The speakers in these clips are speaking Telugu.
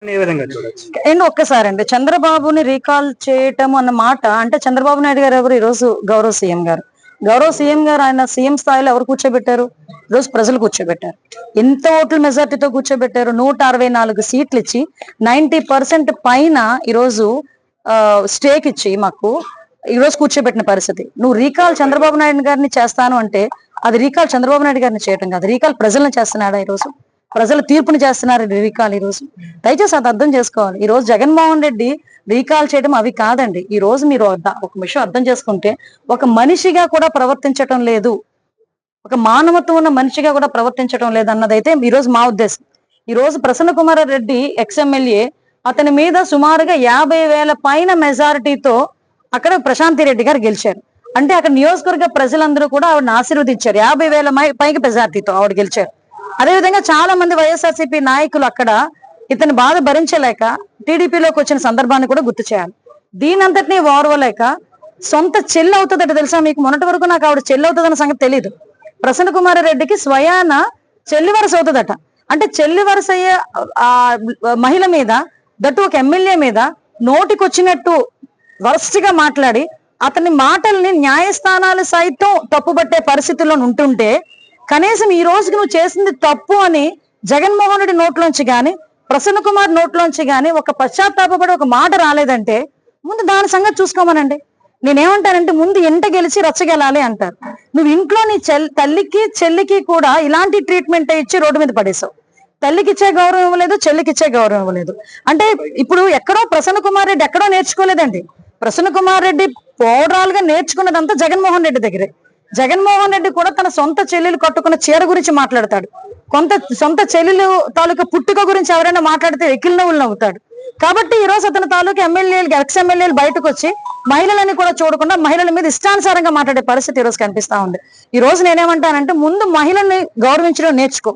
అండ్ ఒక్కసారి అండి చంద్రబాబుని రీకాల్ చేయటం అన్న మాట అంటే చంద్రబాబు నాయుడు గారు ఎవరు ఈరోజు గౌరవ సీఎం గారు ఆయన సీఎం స్థాయిలో ఎవరు కూర్చోబెట్టారు? ఈరోజు ప్రజలు కూర్చోబెట్టారు. ఎంత ఓట్ల మెజార్టీతో కూర్చోబెట్టారు? 164 సీట్లు ఇచ్చి 90% పైన ఈరోజు స్టేక్ ఇచ్చి మాకు ఈరోజు కూర్చోబెట్టిన పరిస్థితి. నువ్వు రీకాల్ చంద్రబాబు నాయుడు గారిని చేస్తాను అంటే అది రీకాల్ చంద్రబాబు నాయుడు గారిని చేయటం కాదు, రీకాల్ ప్రజలను చేస్తున్నాడా? ఈరోజు ప్రజల తీర్పుని చేస్తున్నారు రీకాల్. ఈరోజు దయచేసి అది అర్థం చేసుకోవాలి. ఈ రోజు జగన్మోహన్ రెడ్డి రీకాల్ చేయడం అవి కాదండి. ఈ రోజు మీరు ఒక విషయం అర్థం చేసుకుంటే ఒక మనిషిగా కూడా ప్రవర్తించటం లేదు, ఒక మానవత్వం ఉన్న మనిషిగా కూడా ప్రవర్తించడం లేదు అన్నదైతే ఈ రోజు మా ఉద్దేశం. ఈ రోజు ప్రసన్న కుమార్ రెడ్డి ఎక్స్ఎమ్మెల్యే, అతని మీద సుమారుగా 50,000 పైన మెజారిటీతో అక్కడ ప్రశాంతి రెడ్డి గారు గెలిచారు. అంటే అక్కడ నియోజకవర్గ ప్రజలందరూ కూడా ఆవిడని ఆశీర్వదించారు. 50,000 పైకి మెజారిటీతో ఆవిడ గెలిచారు. అదేవిధంగా చాలా మంది వైఎస్ఆర్సీపీ నాయకులు అక్కడ ఇతని బాధ భరించలేక టీడీపీలోకి వచ్చిన సందర్భాన్ని కూడా గుర్తు చేయాలి. దీనంతటినీ ఓర్వలేక సొంత చెల్లి అవుతుందట తెలుసా మీకు? మొన్నటి వరకు నాకు ఆవిడ చెల్లి అవుతుందన్న సంగతి తెలియదు. ప్రసన్న కుమార్ రెడ్డికి స్వయాన చెల్లి వరుస అవుతుందట. అంటే చెల్లి వరుస అయ్యే ఆ మహిళ మీద, దట్టు ఒక ఎమ్మెల్యే మీద నోటికొచ్చినట్టు వరస్ట్గా మాట్లాడి అతని మాటల్ని న్యాయస్థానాలు సైతం తప్పుబట్టే పరిస్థితుల్లో ఉంటుంటే కనీసం ఈ రోజుకి నువ్వు చేసింది తప్పు అని జగన్మోహన్ రెడ్డి నోట్లోంచి గాని ప్రసన్న కుమార్ నోట్లోంచి గాని ఒక పశ్చాత్తాపడి ఒక మాట రాలేదంటే ముందు దాని సంగతి చూసుకోమనండి. నేనేమంటానంటే ముందు ఇంట గెలిచి రచ్చగెలాలి అంటారు. నువ్వు ఇంట్లో నీ తల్లికి చెల్లికి కూడా ఇలాంటి ట్రీట్మెంట్ ఇచ్చి రోడ్డు మీద పడేసావు. తల్లికి ఇచ్చే గౌరవం ఇవ్వలేదు, చెల్లికి ఇచ్చే గౌరవం ఇవ్వలేదు. అంటే ఇప్పుడు ఎక్కడో ప్రసన్న కుమార్ రెడ్డి ఎక్కడో నేర్చుకోలేదండి. ప్రసన్న కుమార్ రెడ్డి ఓవరాల్ గా నేర్చుకున్నదంతా జగన్మోహన్ రెడ్డి దగ్గరే. జగన్మోహన్ రెడ్డి కూడా తన సొంత చెల్లెలు కట్టుకున్న చీర గురించి మాట్లాడతాడు. సొంత చెల్లెలు తాలూకా పుట్టుక గురించి ఎవరైనా మాట్లాడితే ఎక్కిలి నవ్వులు నవ్వుతాడు. కాబట్టి ఈ రోజు అతని తాలూకా ఎక్స్ ఎమ్మెల్యేలు బయటకు వచ్చి మహిళలని కూడా చూడకుండా మహిళల మీద ఇష్టానుసారంగా మాట్లాడే పరిస్థితి ఈ రోజు కనిపిస్తా ఉంది. ఈ రోజు నేనేమంటానంటే ముందు మహిళల్ని గౌరవించడం నేర్చుకో,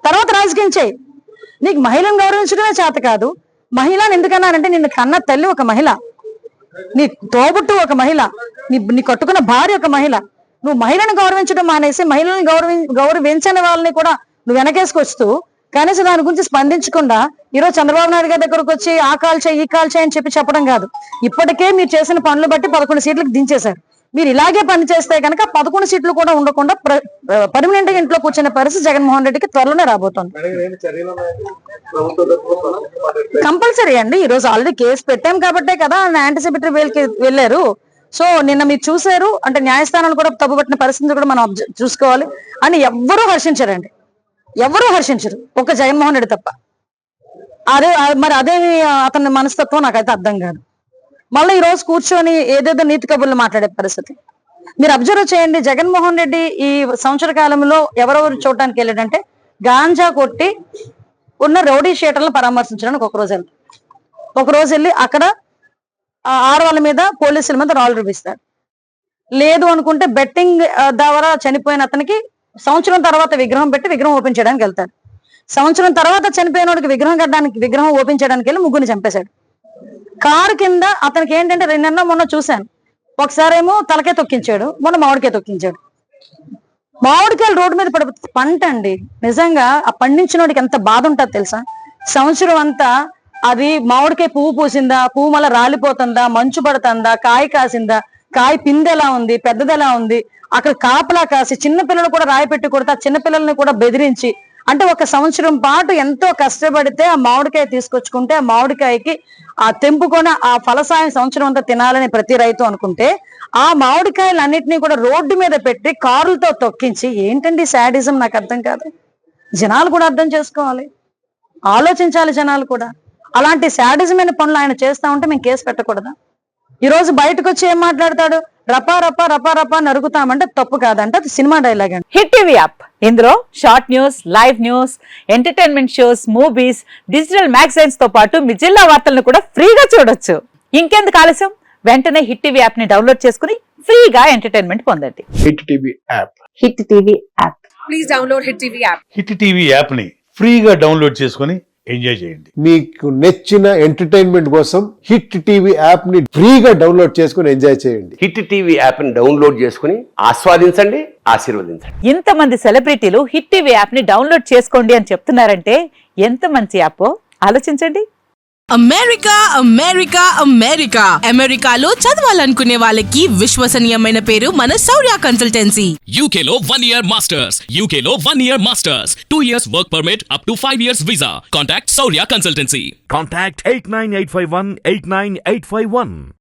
తర్వాత రాజకీయం చేయి. నీకు మహిళను గౌరవించడమే చేత కాదు. మహిళను ఎందుకన్నానంటే నిన్ను కన్న తల్లి ఒక మహిళ, నీ తోబుట్టు ఒక మహిళ, నీ కట్టుకున్న భార్య ఒక మహిళ. నువ్వు మహిళను గౌరవించడం మానేసి మహిళలను గౌరవించని వాళ్ళని కూడా నువ్వు వెనకేసుకొస్తూ కనీసం దాని గురించి స్పందించకుండా ఈరోజు చంద్రబాబు నాయుడు గారి దగ్గరకు వచ్చి ఆ కాల్ చేయి ఈ కాల్ చేయి అని చెప్పడం కాదు. ఇప్పటికే మీరు చేసిన పనులు బట్టి 11 సీట్లకు దించేశారు. మీరు ఇలాగే పని చేస్తే కనుక 11 సీట్లు కూడా ఉండకుండా పర్మనెంట్ గా ఇంట్లో కూర్చునే పరిస్థితి జగన్మోహన్ రెడ్డికి త్వరలోనే రాబోతోంది. కంపల్సరీ అండి. ఈ రోజు ఆల్రెడీ కేసు పెట్టాం కాబట్టే కదా యాంటిసిపేటరీ బెయిల్కి వెళ్ళారు. సో నిన్న మీరు చూసారు అంటే న్యాయస్థానాలు కూడా తప్పుపట్టిన పరిస్థితి కూడా మనం చూసుకోవాలి అని ఎవ్వరూ హర్షించారండి. ఎవరూ హర్షించరు ఒక జగన్మోహన్ రెడ్డి తప్ప. అదే అతని మనస్తత్వం నాకైతే అర్థం కాదు. మళ్ళీ ఈ రోజు కూర్చొని ఏదేదో నీతి కబుర్లు మాట్లాడే పరిస్థితి మీరు అబ్జర్వ్ చేయండి. జగన్మోహన్ రెడ్డి ఈ సంవత్సర కాలంలో ఎవరెవరు చూడటానికి వెళ్ళాడంటే గాంజా కొట్టి ఉన్న రౌడీ షీటర్లను పరామర్శించడానికి ఒక రోజు వెళ్ళి అక్కడ ఆడవాళ్ళ మీద పోలీసుల మీద రాళ్ళు చూపిస్తాడు. లేదు అనుకుంటే బెట్టింగ్ ద్వారా చనిపోయిన అతనికి సంవత్సరం తర్వాత విగ్రహం పెట్టి విగ్రహం ఓపెన్ చేయడానికి వెళ్తాడు. సంవత్సరం తర్వాత చనిపోయిన వాడికి విగ్రహం ఓపెన్ చేయడానికి వెళ్ళి ముగ్గురిని చంపేశాడు. కారు కింద అతనికి ఏంటంటే మొన్న చూశాను. ఒకసారి ఏమో తలకే తొక్కించాడు, మొన్న మామిడికాయ తొక్కించాడు. మామిడికాయలు రోడ్డు మీద పంట అండి. నిజంగా ఆ పండించినోడికి ఎంత బాధ ఉంటుందో తెలుసా? సంవత్సరం అంతా అది మామిడికాయ పువ్వు పూసిందా, పువ్వు మళ్ళీ రాలిపోతుందా, మంచు పడుతుందా, కాయ కాసిందా, కాయ పిందెలా ఉంది, పెద్దదెలా ఉంది, అక్కడ కాపలా కాసి చిన్నపిల్లలు కూడా రాయి పెట్టి కొడితే ఆ చిన్నపిల్లల్ని కూడా బెదిరించి అంటే ఒక సంవత్సరం పాటు ఎంతో కష్టపడితే ఆ మామిడికాయ తీసుకొచ్చుకుంటే ఆ మామిడికాయకి ఆ తెంపుకొని ఆ ఫలసాయం సంవత్సరం అంతా తినాలని ప్రతి రైతు అనుకుంటే ఆ మామిడికాయలు అన్నిటినీ కూడా రోడ్డు మీద పెట్టి కారులతో తొక్కించి ఏంటండి శాడిజం? నాకు అర్థం కాదు. జనాలు కూడా అర్థం చేసుకోవాలి, ఆలోచించాలి జనాలు కూడా. అలాంటి శాడిజమైన పనులు ఆయన చేస్తా ఉంటే మేము కేసు పెట్టకూడదా? ఈ రోజు బయటకు వచ్చి ఏం మాట్లాడతాడు? రపా రపా రపా రపా నరుగుతామంటే తప్పు కాదంటే అది సినిమా డైలాగ్ అండి. హిట్ టీవీ యాప్, ఇందులో short news, live news, entertainment shows, movies, digital magazines తో పాటు మీ జిల్లా వార్తలను కూడా ఫ్రీగా చూడొచ్చు. ఇంకెందుకు ఆలస్యం? వెంటనే హిట్ టీవీ యాప్ ని డౌన్లోడ్ చేసుకుని ఫ్రీగా ఎంటర్టైన్మెంట్ పొందండి. Hit TV app. Hit TV app. Please download hit TV app. Hit TV app ని ఫ్రీగా డౌన్లోడ్ చేసుకుని ఎంజాయ్ చేయండి. మీకు నచ్చిన ఎంటర్టైన్మెంట్ కోసం హిట్ టీవీ యాప్ ని ఫ్రీగా డౌన్లోడ్ చేసుకుని ఎంజాయ్ చేయండి. హిట్ టీవీ యాప్ ని డౌన్లోడ్ చేసుకుని ఆస్వాదించండి, ఆశీర్వదించండి. ఇంతమంది సెలబ్రిటీలు హిట్ టీవీ యాప్ ని డౌన్లోడ్ చేసుకోండి అని చెప్తున్నారంటే ఎంత మంచి యాప్ ఆలోచించండి. అమెరికా అమెరికా అమెరికా అమెరికాలో చదవాలనుకునే వాళ్ళకి విశ్వసనీయమైన పేరు మన శౌర్య consultancy. UK Law 1 Year Masters. UK Law 1 Year Masters. 2 years work permit up to 5 years visa. Contact Saurya Consultancy. Contact 89851 89851.